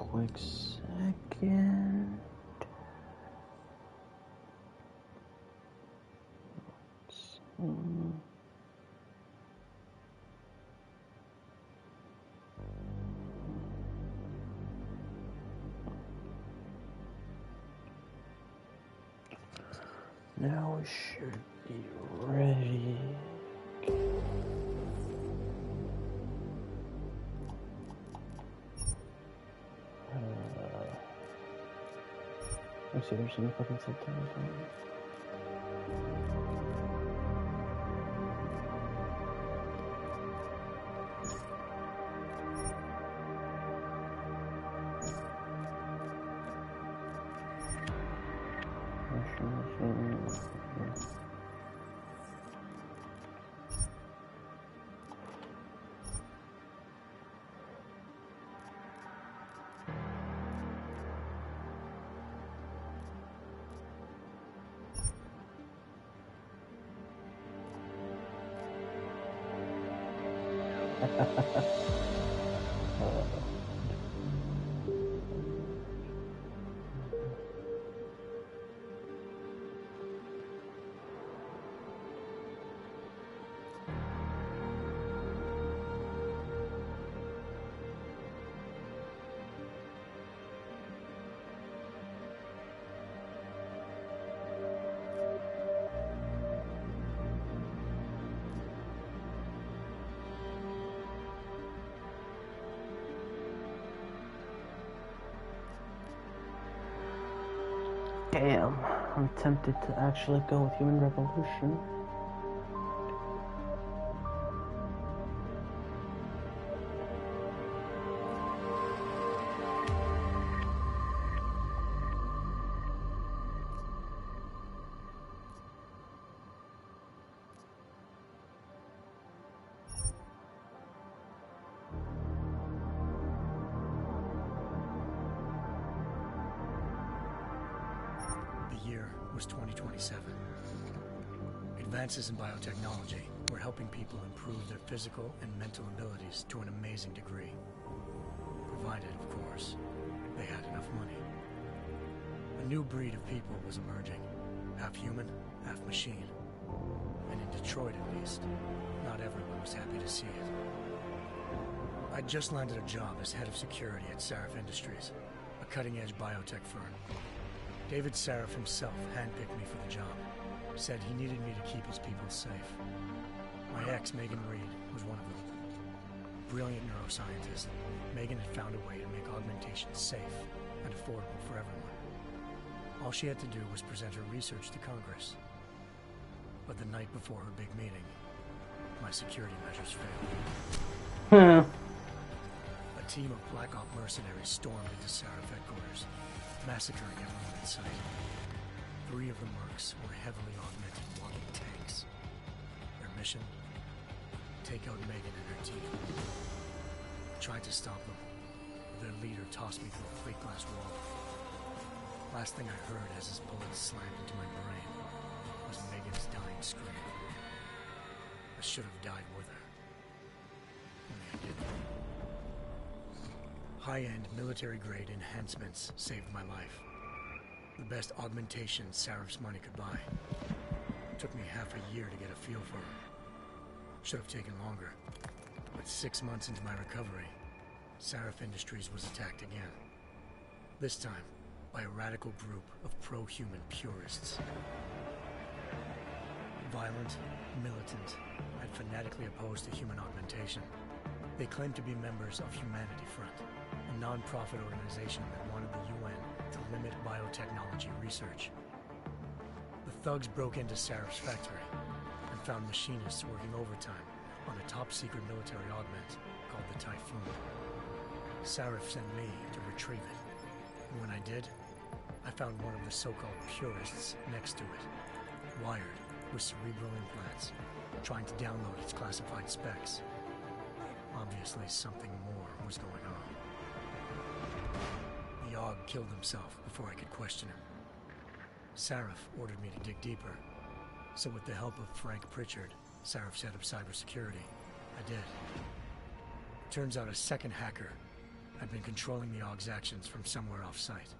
quick second. Now we should be ready. Let's see, there's some fucking subtitles on it. Damn, I'm tempted to actually go with Human Revolution. Was 2027. Advances in biotechnology were helping people improve their physical and mental abilities to an amazing degree. Provided, of course, they had enough money. A new breed of people was emerging, half human, half machine. And in Detroit at least, not everyone was happy to see it. I'd just landed a job as head of security at Sarif Industries, a cutting-edge biotech firm. David Sarif himself handpicked me for the job. Said he needed me to keep his people safe. My ex, Megan Reed, was one of them. Brilliant neuroscientist, Megan had found a way to make augmentation safe and affordable for everyone. All she had to do was present her research to Congress. But the night before her big meeting, my security measures failed. A team of Black Op mercenaries stormed into Sarif headquarters, massacring everyone in sight. 3 of the mercs were heavily augmented walking tanks. Their mission? Take out Megan and her team. I tried to stop them, but their leader tossed me through a plate glass wall. Last thing I heard as his bullets slammed into my brain was Megan's dying scream. I should have died with her. Only I didn't. High-end military-grade enhancements saved my life. The best augmentation Sarif's money could buy. It took me half a year to get a feel for her. Should have taken longer. But 6 months into my recovery, Sarif Industries was attacked again. This time, by a radical group of pro-human purists. Violent, militant, and fanatically opposed to human augmentation. They claimed to be members of Humanity Front, a non-profit organization that wanted the UN to limit biotechnology research. The thugs broke into Sarif's factory and found machinists working overtime on a top-secret military augment called the Typhoon. Sarif sent me to retrieve it, and when I did, I found one of the so-called purists next to it, wired with cerebral implants, trying to download its classified specs. Obviously, something more was going on. The AUG killed himself before I could question him. Sarif ordered me to dig deeper, so with the help of Frank Pritchard, Sarif's head of cybersecurity, I did. Turns out a second hacker, I'd been controlling the AUG's actions from somewhere off-site.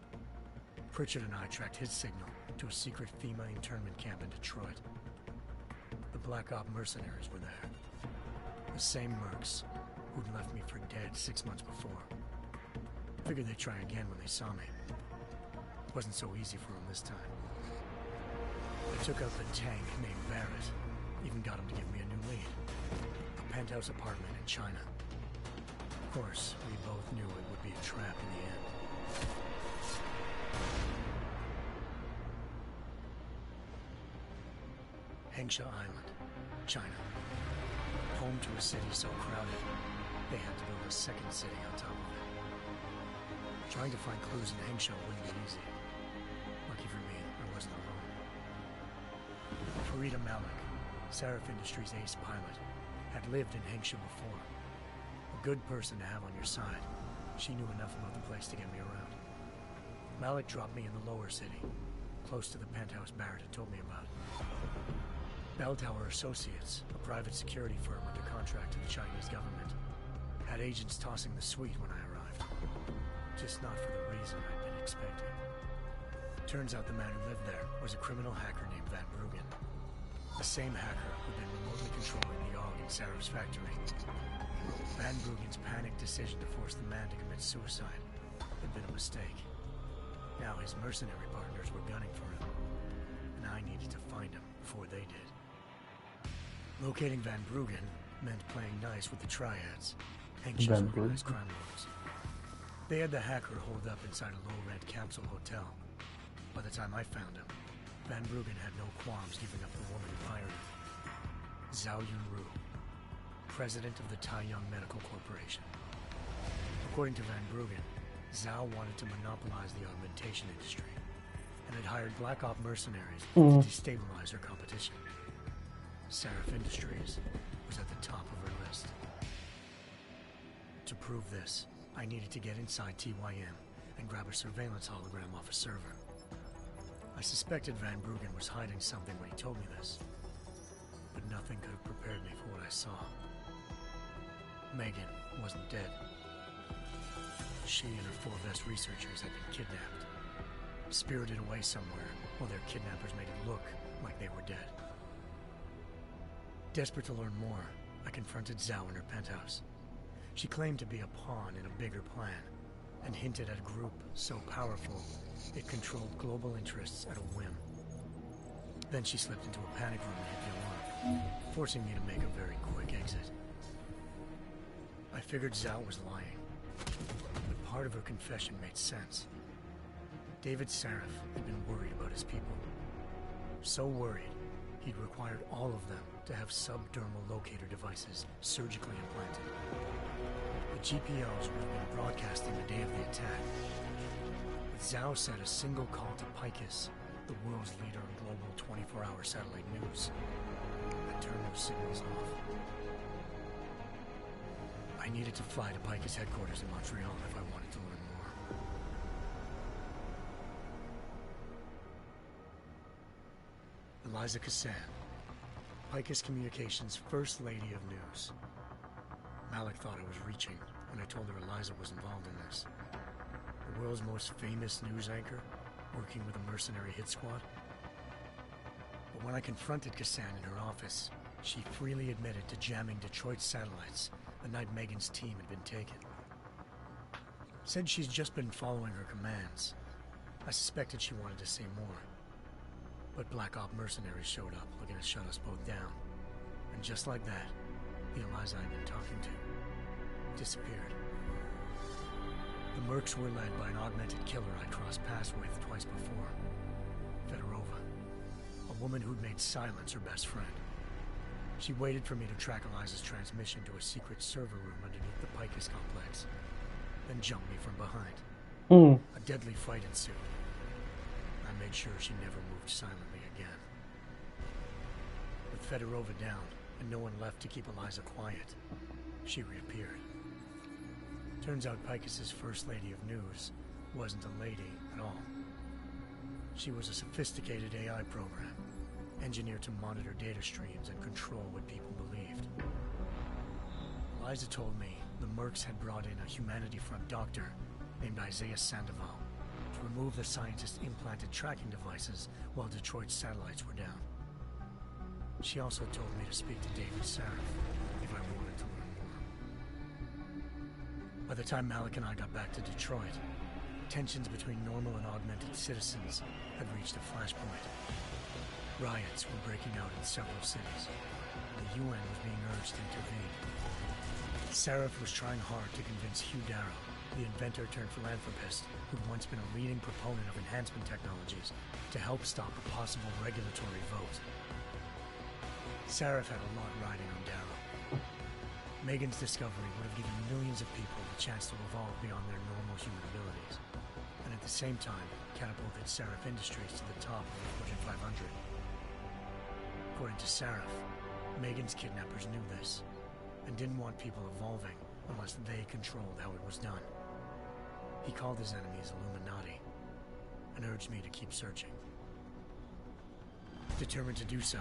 Pritchard and I tracked his signal to a secret FEMA internment camp in Detroit. The Black Op mercenaries were there. The same mercs who'd left me for dead 6 months before. Figured they'd try again when they saw me. It wasn't so easy for them this time. I took out the tank named Barrett. Even got him to give me a new lead. A penthouse apartment in China. Of course, we both knew it would be a trap in the end. Hengsha Island, China. Home to a city so crowded, they had to build a second city on top of it. Trying to find clues in Hengsha wouldn't be easy. Lucky for me, I wasn't alone. Farida Malik, Sarif Industries' ace pilot, had lived in Hengsha before. A good person to have on your side. She knew enough about the place to get me around. Malik dropped me in the lower city, close to the penthouse Barrett had told me about. Bell Tower Associates, a private security firm under contract to the Chinese government, had agents tossing the suite when I arrived. Just not for the reason I'd been expecting. Turns out the man who lived there was a criminal hacker named Van Bruggen. The same hacker who'd been remotely controlling the AUG in Sarif's factory. Van Bruggen's panicked decision to force the man to commit suicide had been a mistake. Now his mercenary partners were gunning for him, and I needed to find him before they did. Locating Van Bruggen meant playing nice with the triads, Hengsha's organized crime lords. They had the hacker holed up inside a low-rent capsule hotel. By the time I found him, Van Bruggen had no qualms giving up the woman who hired him. Zhao Yunru, president of the Taiyang Medical Corporation. According to Van Bruggen, Zhao wanted to monopolize the augmentation industry and had hired Black Op mercenaries to destabilize her competition. Sarif Industries was at the top of her list. To prove this, I needed to get inside TYM and grab a surveillance hologram off a server. I suspected Van Bruggen was hiding something when he told me this, but nothing could have prepared me for what I saw. Megan wasn't dead. She and her 4 best researchers had been kidnapped, spirited away somewhere while their kidnappers made it look like they were dead. Desperate to learn more, I confronted Zhao in her penthouse. She claimed to be a pawn in a bigger plan, and hinted at a group so powerful it controlled global interests at a whim. Then she slipped into a panic room and hit the alarm, forcing me to make a very quick exit. I figured Zhao was lying, but part of her confession made sense. David Sarif had been worried about his people. So worried, he'd required all of them to have subdermal locator devices surgically implanted. The GPOs would have been broadcasting the day of the attack. But Zhao sent a single call to Picus, the world's leader in global 24-hour satellite news, and turned those signals off. I needed to fly to Picus headquarters in Montreal if I wanted to learn more. Eliza Cassan, Picus Communications' First Lady of News. Malik thought I was reaching when I told her Eliza was involved in this. The world's most famous news anchor, working with a mercenary hit squad. But when I confronted Cassan in her office, she freely admitted to jamming Detroit's satellites the night Megan's team had been taken. Said she's just been following her commands. I suspected she wanted to say more. But Black Op mercenaries showed up, looking to shut us both down. And just like that, the Eliza I'd been talking to disappeared. The mercs were led by an augmented killer I'd crossed paths with twice before. Fedorova, a woman who'd made silence her best friend. She waited for me to track Eliza's transmission to a secret server room underneath the Picus complex, then jumped me from behind. A deadly fight ensued. I made sure she never moved silently again. With Fedorova down, and no one left to keep Eliza quiet, she reappeared. Turns out Picus's First Lady of News wasn't a lady at all. She was a sophisticated AI program, engineered to monitor data streams and control what people believed. Eliza told me the Mercs had brought in a Humanity Front doctor named Isaiah Sandoval to remove the scientist's implanted tracking devices while Detroit's satellites were down. She also told me to speak to David Sarif if I wanted to learn more. By the time Malik and I got back to Detroit, tensions between normal and augmented citizens had reached a flashpoint. Riots were breaking out in several cities. The UN was being urged to intervene. Sarif was trying hard to convince Hugh Darrow, the inventor-turned-philanthropist who'd once been a leading proponent of enhancement technologies, to help stop a possible regulatory vote. Sarif had a lot riding on Darrow. Megan's discovery would have given millions of people the chance to evolve beyond their normal human abilities, and at the same time catapulted Sarif Industries to the top of the Fortune 500. According to Sarif, Megan's kidnappers knew this, and didn't want people evolving unless they controlled how it was done. He called his enemies Illuminati, and urged me to keep searching. Determined to do so,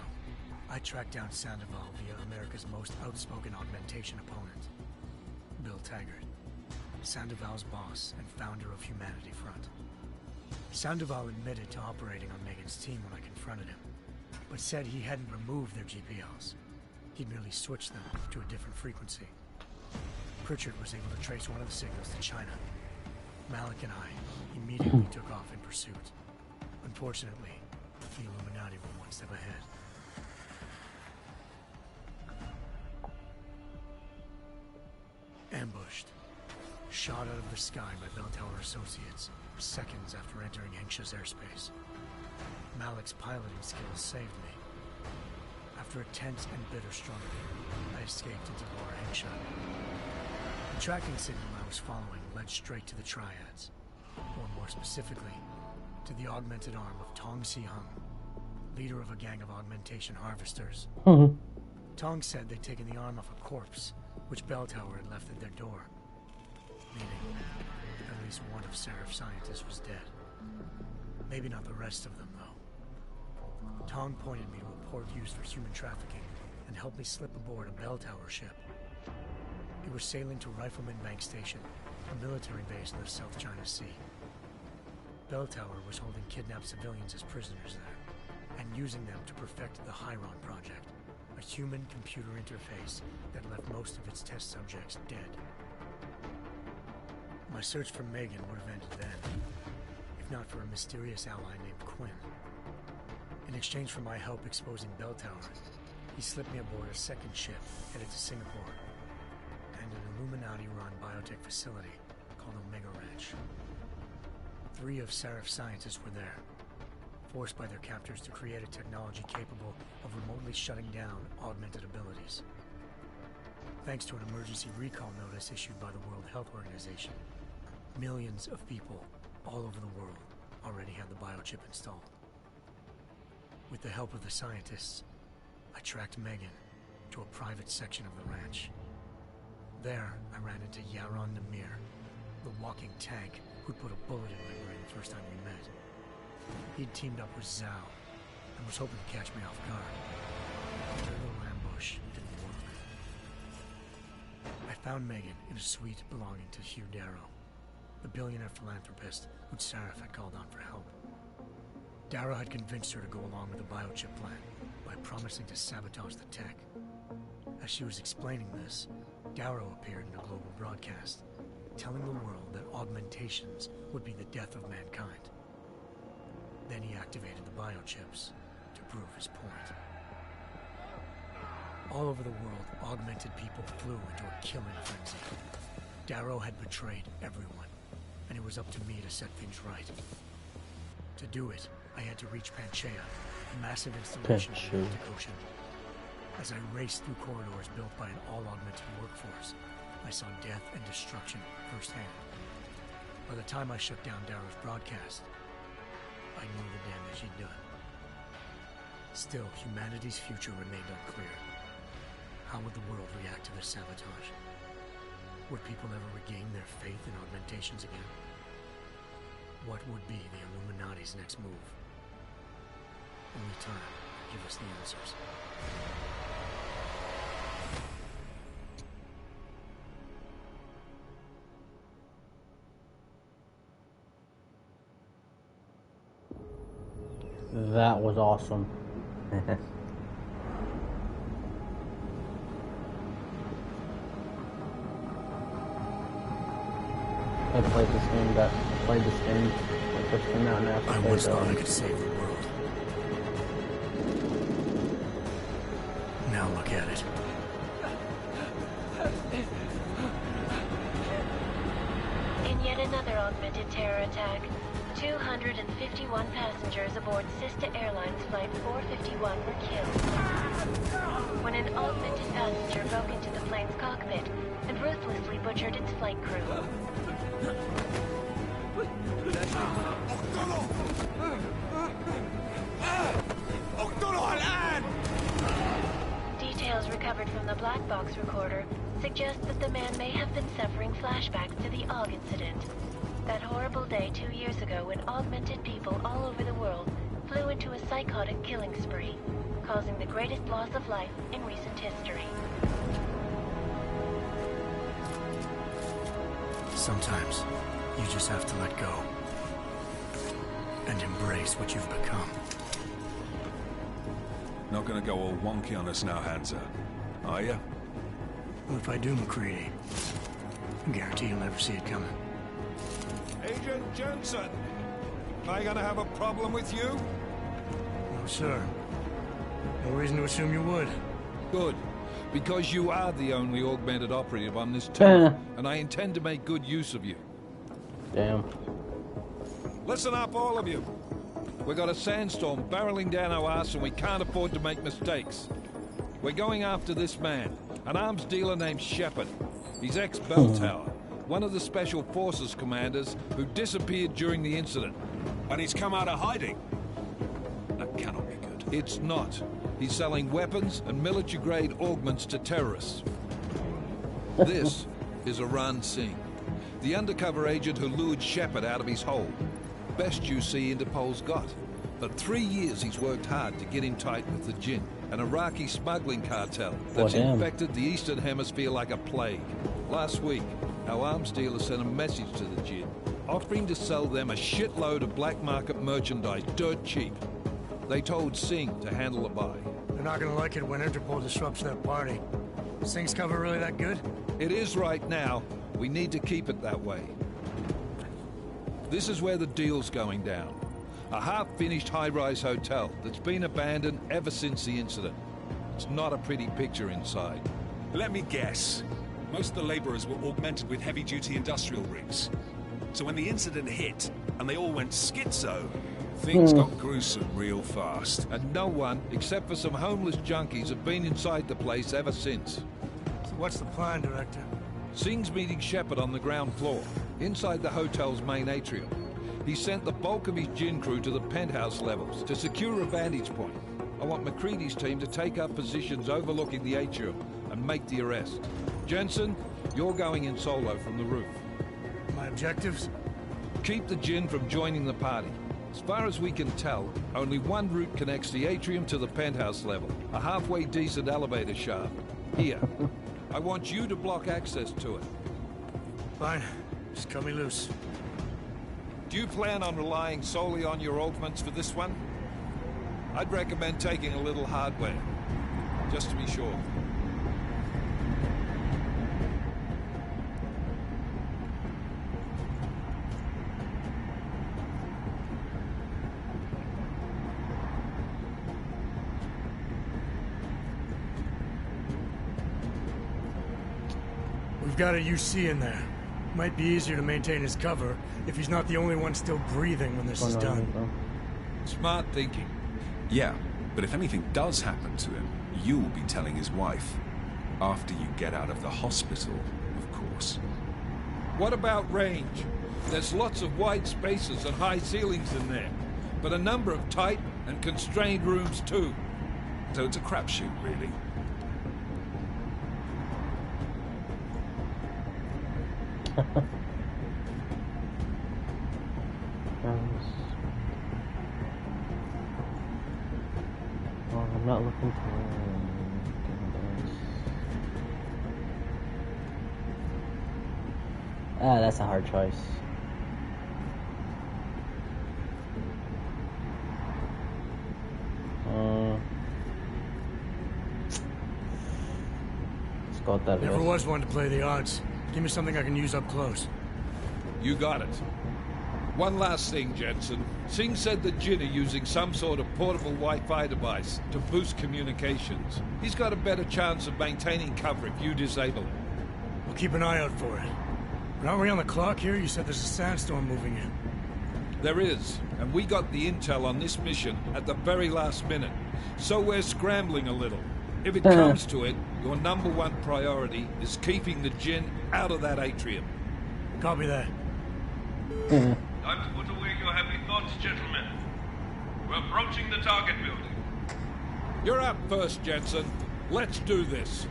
I tracked down Sandoval via America's most outspoken augmentation opponent, Bill Taggart, Sandoval's boss and founder of Humanity Front. Sandoval admitted to operating on Megan's team when I confronted him, but said he hadn't removed their GPLs. He'd merely switched them to a different frequency. Pritchard was able to trace one of the signals to China. Malik and I immediately took off in pursuit. Unfortunately, the Illuminati were one step ahead. Ambushed. Shot out of the sky by Bell Tower Associates seconds after entering Hengsha's airspace. Malik's piloting skills saved me. After a tense and bitter struggle, I escaped into Lower Hengsha. The tracking signal I was following led straight to the Triads, or more specifically, to the augmented arm of Tong Si-hung, leader of a gang of augmentation harvesters. Tong said they'd taken the arm off a corpse, which Bell Tower had left at their door, meaning at least one of Sarif's scientists was dead. Maybe not the rest of them, though. Tong pointed me to a port used for human trafficking and helped me slip aboard a Bell Tower ship. It was sailing to Rifleman Bank Station, a military base in the South China Sea. Bell Tower was holding kidnapped civilians as prisoners there, and using them to perfect the Hyron Project, a human-computer interface that left most of its test subjects dead. My search for Megan would have ended then, if not for a mysterious ally named Quinn. In exchange for my help exposing Bell Tower, he slipped me aboard a second ship headed to Singapore and an Illuminati-run biotech facility called Omega Ranch. 3 of Sarif's scientists were there, forced by their captors to create a technology capable of remotely shutting down augmented abilities. Thanks to an emergency recall notice issued by the World Health Organization, millions of people all over the world already had the biochip installed. With the help of the scientists, I tracked Megan to a private section of the ranch. There, I ran into Yaron Namir, the walking tank who'd put a bullet in my brain the first time we met. He'd teamed up with Zhao and was hoping to catch me off guard. Their little ambush didn't work. I found Megan in a suite belonging to Hugh Darrow, the billionaire philanthropist who'd Sarif had called on for help. Darrow had convinced her to go along with the biochip plan by promising to sabotage the tech. As she was explaining this, Darrow appeared in a global broadcast, telling the world that augmentations would be the death of mankind. Then he activated the biochips to prove his point. All over the world, augmented people flew into a killing frenzy. Darrow had betrayed everyone, and it was up to me to set things right. To do it, I had to reach Panchaea, a massive installation in the Arctic Ocean. As I raced through corridors built by an all-augmented workforce, I saw death and destruction firsthand. By the time I shut down Darrow's broadcast, I knew the damage he'd done. Still, humanity's future remained unclear. How would the world react to this sabotage? Would people ever regain their faith in augmentations again? What would be the Illuminati's next move? Only time will give us the answers. That was awesome. I played this game when it first came out, and I once thought I could save the world. Now look at it. In yet another augmented terror attack, 251 passengers aboard Sister Airlines Flight 451 were killed when an augmented passenger broke into the plane's cockpit and ruthlessly butchered its flight crew. Details recovered from the black box recorder suggest that the man may have been suffering flashbacks to the AUG incident. That horrible day 2 years ago when augmented people all over the world flew into a psychotic killing spree, causing the greatest loss of life in recent history. Sometimes, you just have to let go. And embrace what you've become. Not gonna go all wonky on us now, Hansa, are you? Well, if I do, McCready, I guarantee you'll never see it coming. Agent Jensen! Am I gonna have a problem with you? No, sir. No reason to assume you would. Good. Because you are the only augmented operative on this tower, and I intend to make good use of you. Damn. Listen up, all of you. We got a sandstorm barreling down our ass and we can't afford to make mistakes. We're going after this man, an arms dealer named Shepard. He's ex-Bell Tower, one of the Special Forces commanders who disappeared during the incident. And he's come out of hiding. That cannot be good. It's not. He's selling weapons and military-grade augments to terrorists. This is Aran Singh, the undercover agent who lured Shepard out of his hole. Best you see Interpol's got. For 3 years he's worked hard to get him tight with the Jinn, an Iraqi smuggling cartel that's infected the Eastern Hemisphere like a plague. Last week, our arms dealer sent a message to the Jinn, offering to sell them a shitload of black market merchandise dirt cheap. They told Singh to handle the buy. They're not gonna like it when Interpol disrupts their party. Singh's cover really that good? It is right now. We need to keep it that way. This is where the deal's going down. A half-finished high-rise hotel that's been abandoned ever since the incident. It's not a pretty picture inside. Let me guess. Most of the laborers were augmented with heavy-duty industrial rigs. So when the incident hit, and they all went schizo, things got gruesome real fast. And no one, except for some homeless junkies, have been inside the place ever since. So what's the plan, Director? Singh's meeting Shepard on the ground floor, inside the hotel's main atrium. He sent the bulk of his Jinn crew to the penthouse levels to secure a vantage point. I want McCready's team to take up positions overlooking the atrium and make the arrest. Jensen, you're going in solo from the roof. My objectives? Keep the Jinn from joining the party. As far as we can tell, only one route connects the atrium to the penthouse level, a halfway decent elevator shaft. Here. I want you to block access to it. Fine. Just cut me loose. Do you plan on relying solely on your augments for this one? I'd recommend taking a little hardware, just to be sure. We've got a UC in there. Might be easier to maintain his cover if he's not the only one still breathing when this is done. Smart thinking. Yeah, but if anything does happen to him, you'll be telling his wife. After you get out of the hospital, of course. What about range? There's lots of wide spaces and high ceilings in there, but a number of tight and constrained rooms too. So it's a crapshoot, really. Well, I'm not looking for that's a hard choice. about that. Never was one to play the odds. Give me something I can use up close. You got it. One last thing, Jensen. Singh said that Jin are using some sort of portable Wi-Fi device to boost communications. He's got a better chance of maintaining cover if you disable it. I'll keep an eye out for it. But aren't we on the clock here? You said there's a sandstorm moving in. There is, and we got the intel on this mission at the very last minute. So we're scrambling a little. If it comes to it, your #1 priority is keeping the Jin out of that atrium. Copy that. Time to put away your happy thoughts, gentlemen. We're approaching the target building. You're up first, Jensen. Let's do this.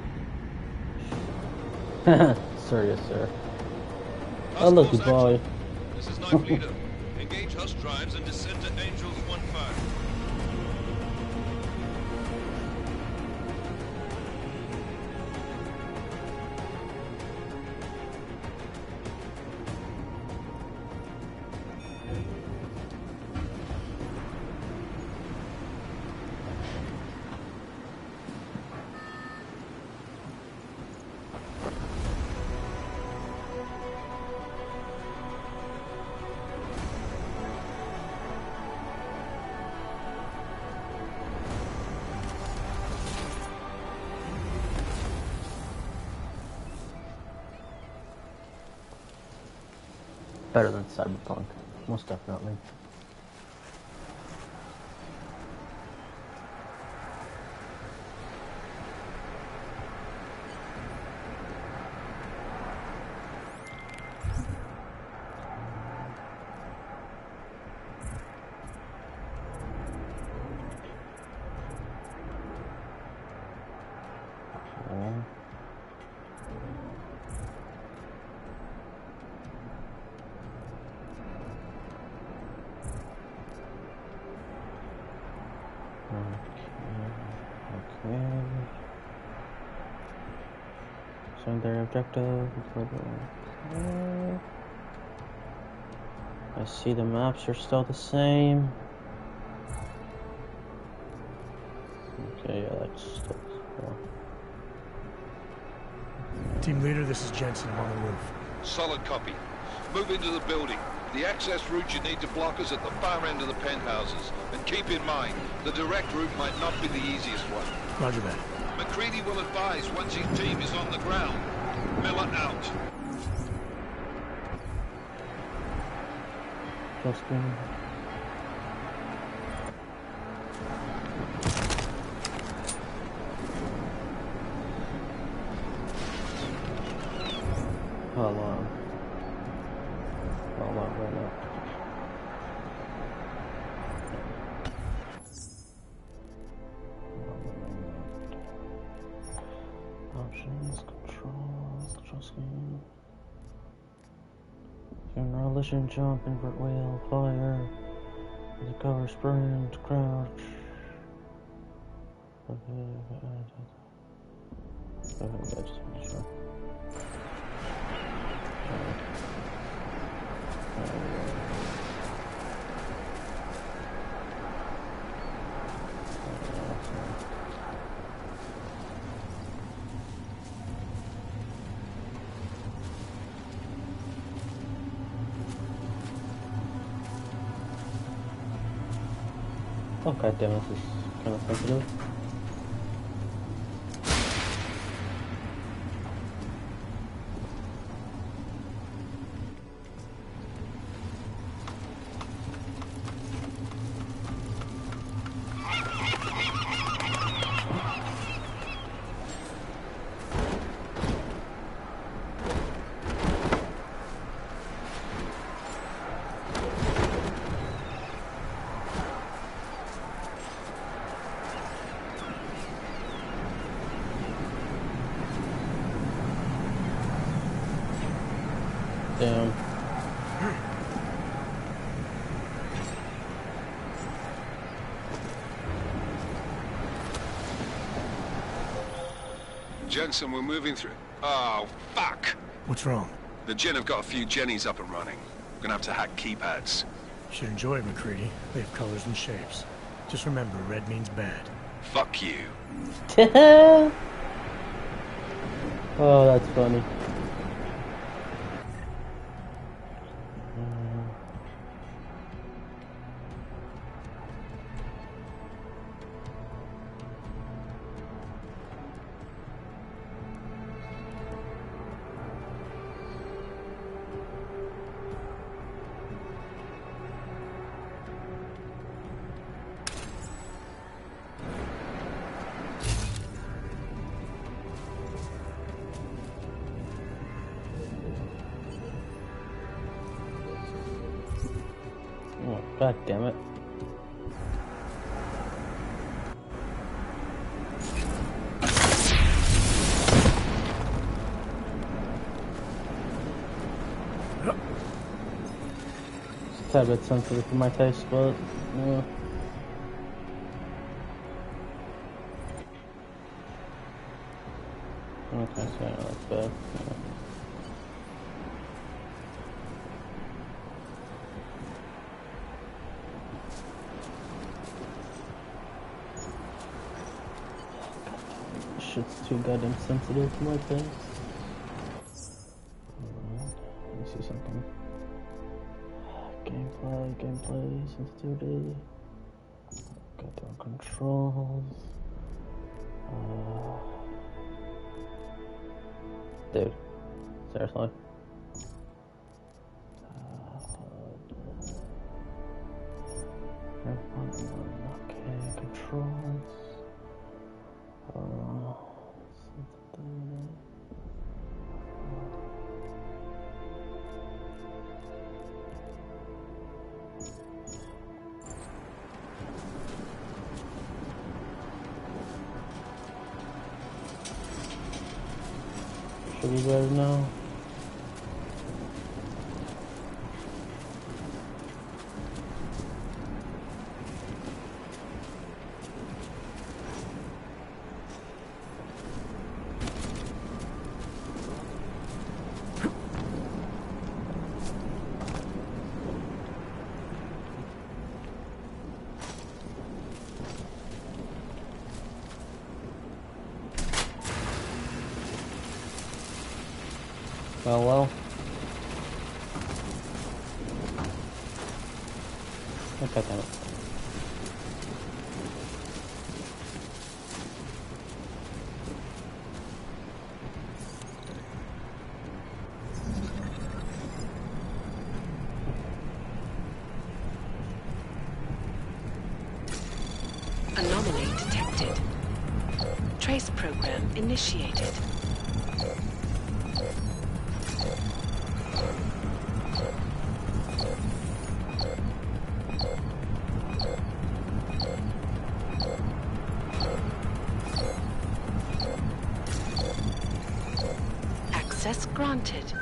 Sir, yes, sir. Oh, lucky boy. This is Knife Leader. Engage Hush drives and descend to Angels 1-5. Better than Cyberpunk, most definitely. Their objective. I see the maps are still the same. Okay, yeah, that's still. Team leader, this is Jensen. I'm on the roof. Solid copy. Move into the building. The access route you need to block is at the far end of the penthouses. And keep in mind, the direct route might not be the easiest one. Roger that. McCready will advise once his team is on the ground. Miller out. Justin. Hold on. Hold on, right now. Options, control screen. Demolition, jump, invert wheel, fire, cover, sprint, crouch. Okay, just sure. Oh god damn it, this is kind of sensitive. Damn. Jensen, we're moving through. Oh, fuck! What's wrong? The Jin have got a few Jennies up and running. We're gonna have to hack keypads. Should enjoy it, McCready. They have colors and shapes. Just remember, red means bad. Fuck you. Oh, that's funny. Oh, God damn it. It's a tad bit sensitive for my taste, but yeah. Okay, so that's bad. Yeah. Shit's too goddamn sensitive for my taste. Let me see something. Gameplay, sensitivity. Goddamn controls. Dude, seriously. Okay, controls. Sensitivity. Should be better now. Well. Okay, damn it. Anomaly detected. Trace program initiated. Access granted.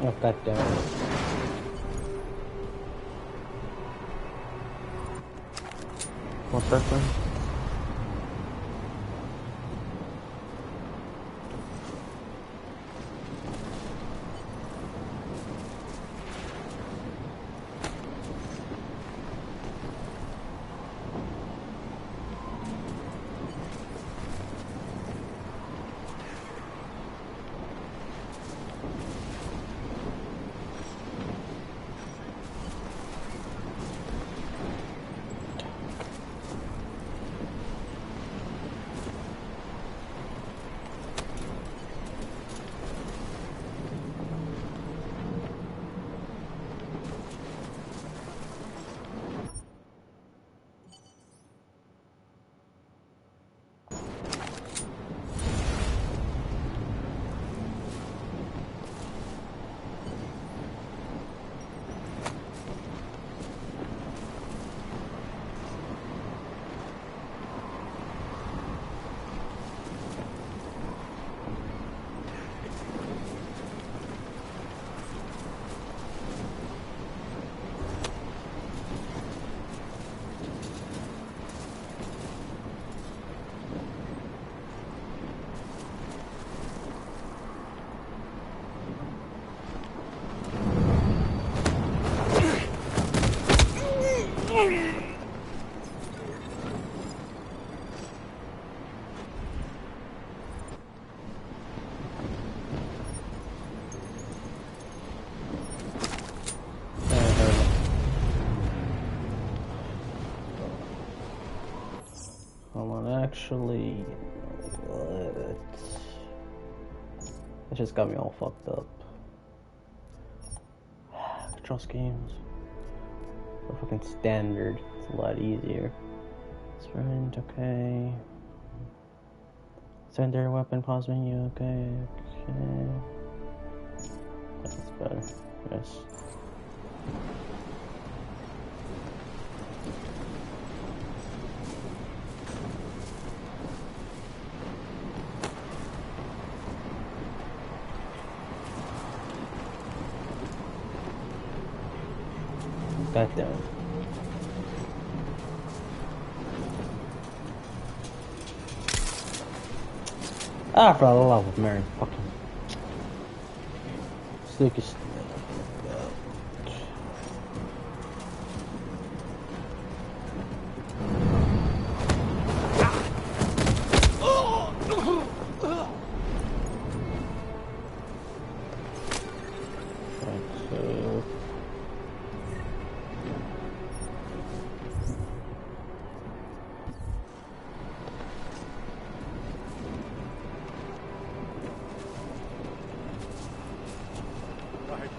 Oh, god damn it. One second. Hold on, actually, what? It just got me all fucked up. Control schemes. So fucking standard. It's a lot easier. Sprint, okay. Secondary weapon, pause menu, okay. That's better. Yes. God damn it. Ah, for the love of Mary, fucking. Stick is.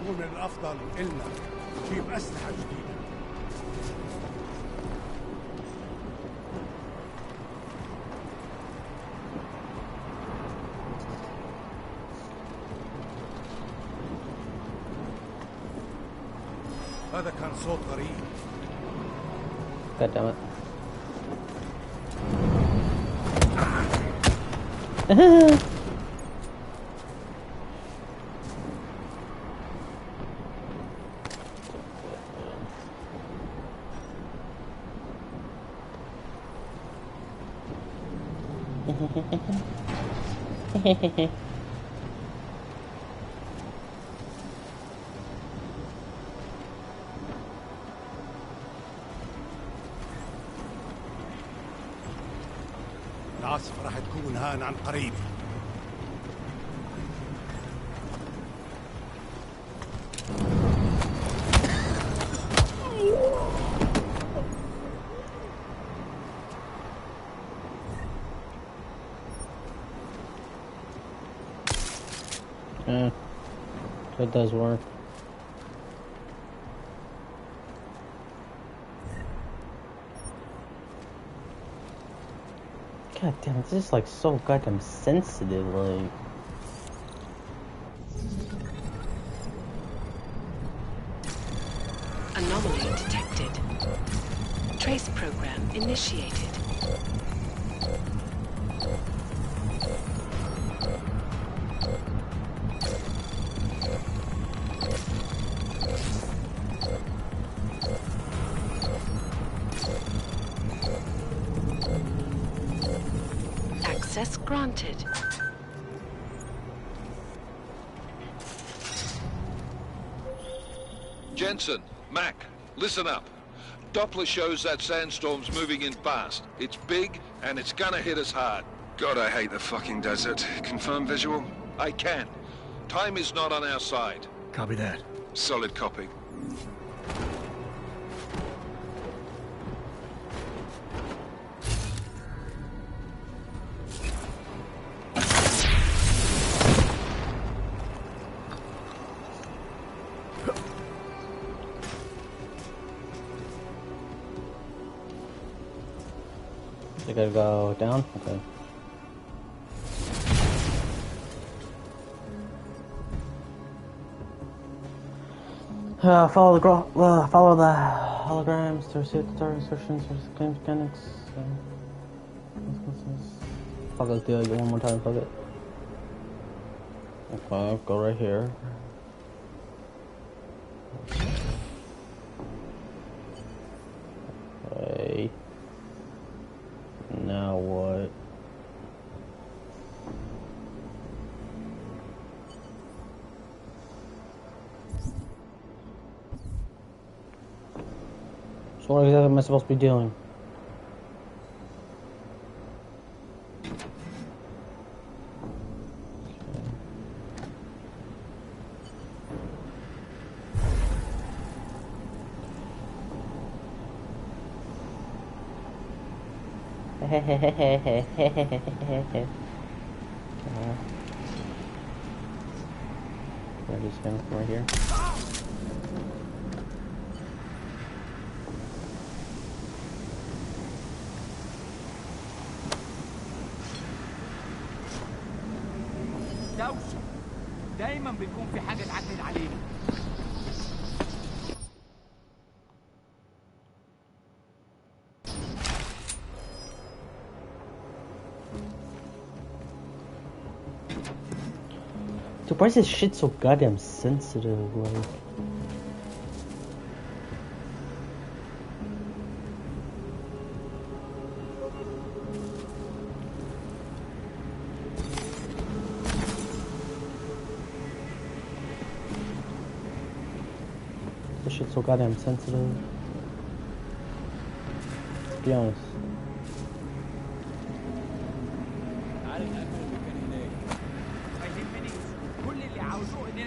من الأفضل إلنا نجيب أسلحة جديدة. هذا كان صوت غريب. God damn it. العاصفة راح تكون هان عن قريب. Yeah, that does work. God damn, it's just like so goddamn sensitive, like. Anomaly detected. Trace program initiated. Access granted. Jensen, Mac, listen up. Doppler shows that sandstorm's moving in fast. It's big, and it's gonna hit us hard. God, I hate the fucking desert. Confirm visual? I can. Time is not on our side. Copy that. Solid copy. I gotta go down? Okay. Follow the holograms to see the target instructions for game mechanics. Fuck, let's do it one more time, fuck it. Okay, go right here. Okay. Now what? So what exactly am I supposed to be doing? just him right here. دوشة دايما بيكون في حاجة تعدل علينا. Dude, why is this shit so goddamn sensitive? Like, this shit's so goddamn sensitive. Let's be honest.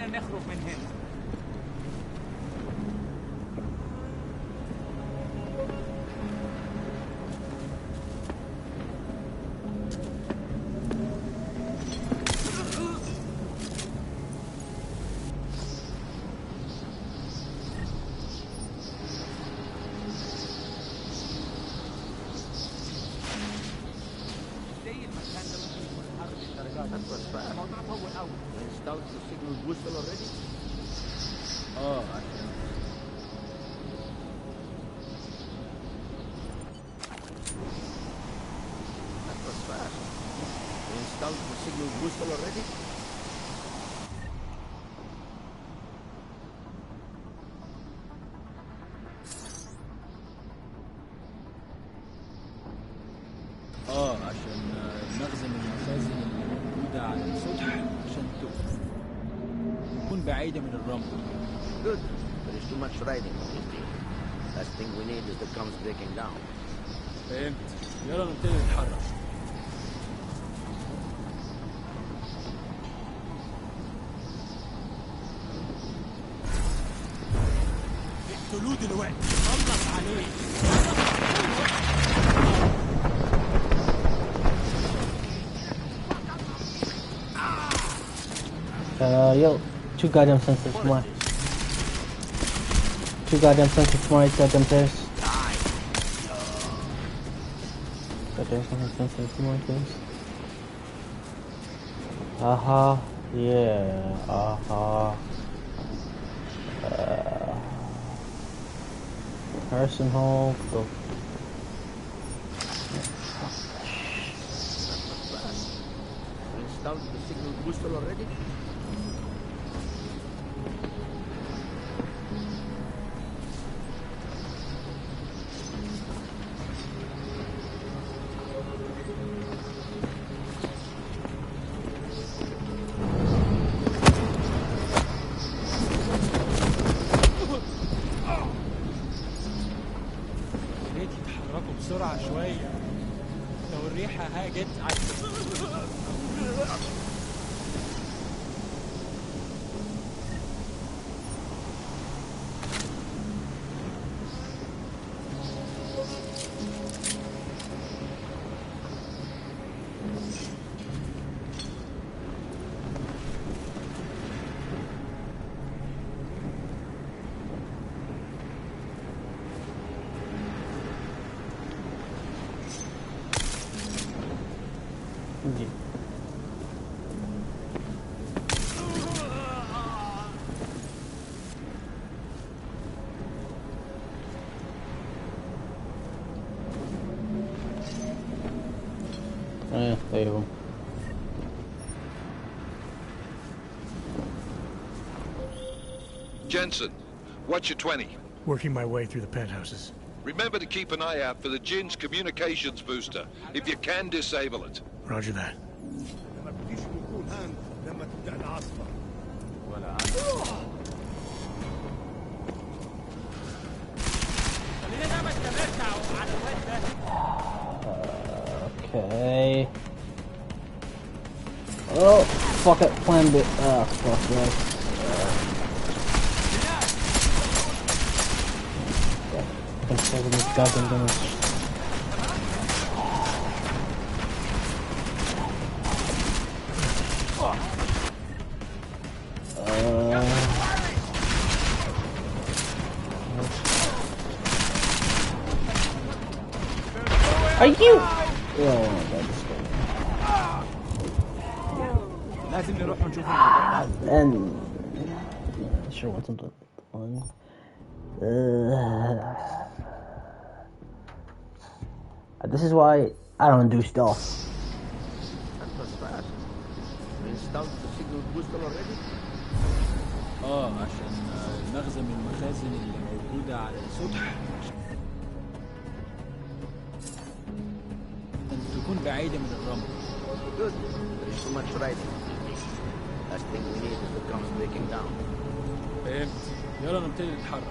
نخرج من هنا. بعيدة من الرمل. Good. There is too much riding on this thing. Last thing we need is the guns breaking down. فهمت. يلا نبتدي نتحرك. اقتلوه دلوقتي. خلص عليه. Yo, too goddamn sensitive to my. Too goddamn sensitive to my goddamn face. Goddamn sensitive to my face. Aha, yeah, aha. Harrison Hall, go. Installed the signal booster already? بسرعة شوية. لو الريحة هاجت there you go. Jensen, what's your 20? Working my way through the penthouses. Remember to keep an eye out for the Jinn's communications booster. If you can, disable it. Roger that. ما بديش نكون هان لما تبدأ العاصفة. ولا خلينا نعمل تمتع على الواد ده. Okay. Oh, fuck it, plan B. Ah, fuck right. I'm saving this goddamn damage. Are you? Oh, that's لازم نروح ونشوف الموضوع ده. and sure wasn't the one. This is why I don't do stealth. That was fast. You installed the signal booster already? عشان المخزن من المخازن اللي موجودة على السطح أن تكون بعيدة من الرمل. Good. There is too much riding. Last thing we need is the comes breaking down. فهمت. يلا نبتدي نتحرك.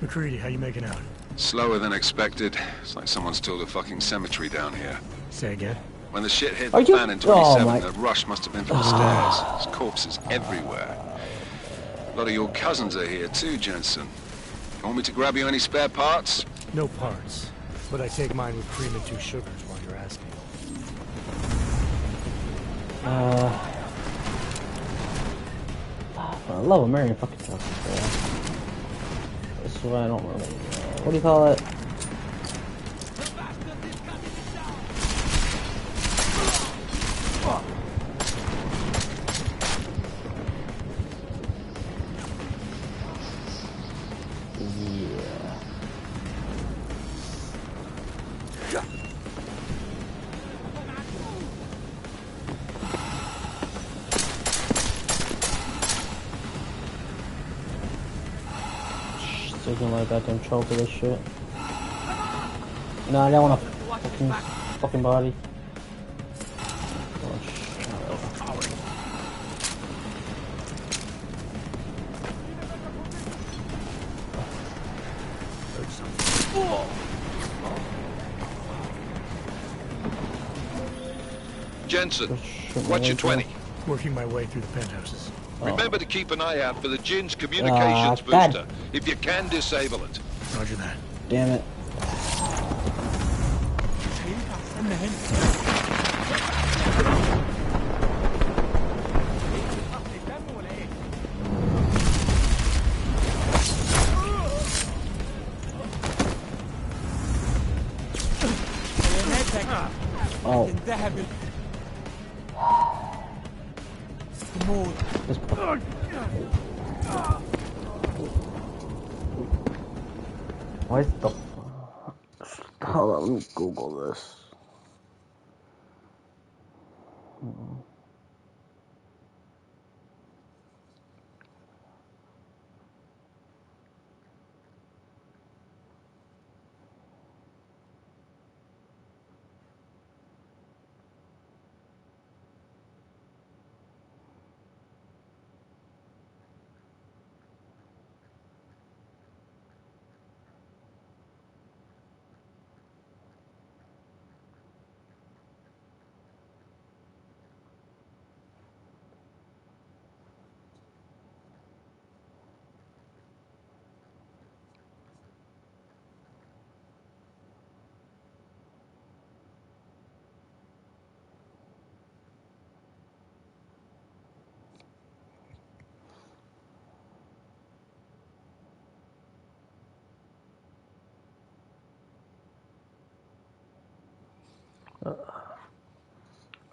McCready, how you making out? Slower than expected. It's like someone's tilled a fucking cemetery down here. Say again? When the shit hit the fan in 27, the rush must have been from the stairs. There's corpses everywhere. A lot of your cousins are here too, Jensen. You want me to grab you any spare parts? No parts. But I take mine with cream and 2 sugars while you're asking. I love American fucking stuff. This is why I don't really. What do you call it? Taking my goddamn troll for this shit. No, I don't want a fucking body. Oh, Jensen, what's your 20? Working my way through the penthouses. Remember to keep an eye out for the Jin's communications booster. If you can, disable it. Roger that. Damn it. Oh. What the fuck? Hold on, let me Google this.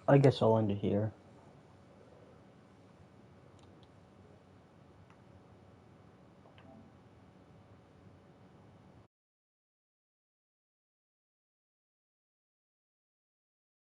I guess I'll end it here.